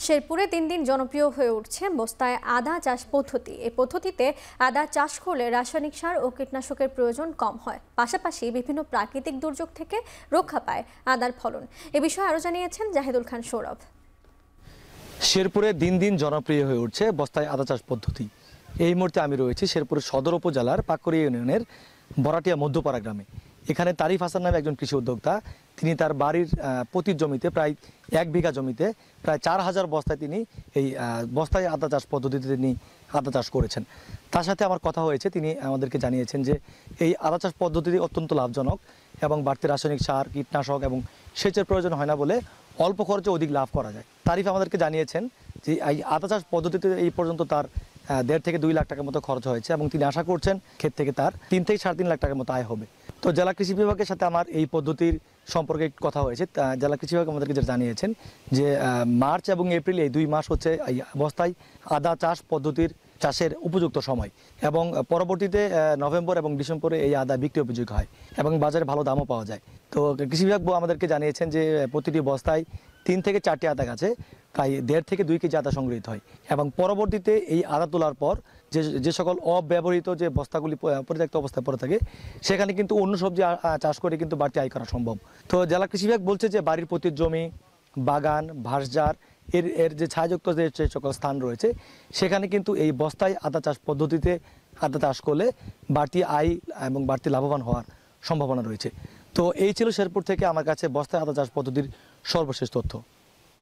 শেরপুরে দিন দিন জনপ্রিয় হয়ে উঠছে বস্তায় আদা চাষ পদ্ধতি। এই পদ্ধতিতে আদা চাষ করলে রাসায়নিক সার ও কীটনাশকের প্রয়োজন কম হয়, পাশাপাশি বিভিন্ন প্রাকৃতিক দুর্যোগ থেকে রক্ষা পায় আদার ফলন। এ বিষয়ে আরও জানিয়েছেন জাহিদুল খান সৌরভ। শেরপুরে দিন দিন জনপ্রিয় হয়ে উঠছে বস্তায় আদা চাষ পদ্ধতি। এই মুহূর্তে আমি রয়েছি শেরপুর সদর উপজেলার পাকুড়িয়া ইউনিয়নের বরাটিয়া মধ্যপাড়া গ্রামে। এখানে তারিফ হাসান নামে একজন কৃষি উদ্যোক্তা, তিনি তার বাড়ির প্রতি জমিতে প্রায় 1 বিঘা জমিতে প্রায় 4000 বস্তায় তিনি এই বস্তায় আদা চাষ পদ্ধতিতে তিনি আদা চাষ করেছেন। তার সাথে আমার কথা হয়েছে, তিনি আমাদেরকে জানিয়েছেন যে এই আদা চাষ পদ্ধতি অত্যন্ত লাভজনক এবং বাড়তি রাসায়নিক সার, কীটনাশক এবং সেচের প্রয়োজন হয় না বলে অল্প খরচে অধিক লাভ করা যায়। তারিফ আমাদেরকে জানিয়েছেন যে এই আদা চাষ পদ্ধতিতে এই পর্যন্ত তার 1.5 থেকে 2 লাখ টাকার মতো খরচ হয়েছে এবং তিনি আশা করছেন ক্ষেত থেকে তার 3 থেকে 3.5 লাখ টাকার মতো আয় হবে। তো জেলা কৃষি বিভাগের সাথে আমার এই পদ্ধতির সম্পর্কে কথা হয়েছে। জেলা কৃষি বিভাগ আমাদেরকে যেটা জানিয়েছেন যে মার্চ এবং এপ্রিল এই 2 মাস হচ্ছে এই বস্তায় আদা চাষ পদ্ধতির চাষের উপযুক্ত সময় এবং পরবর্তীতে নভেম্বর এবং ডিসেম্বরে এই আদা বিক্রি উপযোগী হয় এবং বাজারে ভালো দামও পাওয়া যায়। তো কৃষি বিভাগ আমাদেরকে জানিয়েছেন যে প্রতিটি বস্তায় 3 থেকে 4টি আদা গাছে প্রায় 1.5 থেকে 2 কেজি আদা সংগৃহীত হয় এবং পরবর্তীতে এই আদা তোলার পর যে সকল অব্যবহৃত যে বস্তাগুলি পরিত্যক্ত অবস্থায় পড়ে থাকে সেখানে কিন্তু অন্য সবজি চাষ করে কিন্তু বাড়তি আয় করা সম্ভব। তো জেলা কৃষি বিভাগ বলছে যে বাড়ির প্রতি জমি, বাগান, ভাসজার এর যে ছায়াযুক্ত যে সকল স্থান রয়েছে সেখানে কিন্তু এই বস্তায় আদা চাষ পদ্ধতিতে আদা চাষ করলে বাড়তি আয় এবং বাড়তি লাভবান হওয়ার সম্ভাবনা রয়েছে। তো এই ছিল শেরপুর থেকে আমার কাছে বস্তায় আদা চাষ পদ্ধতির সর্বশেষ তথ্য।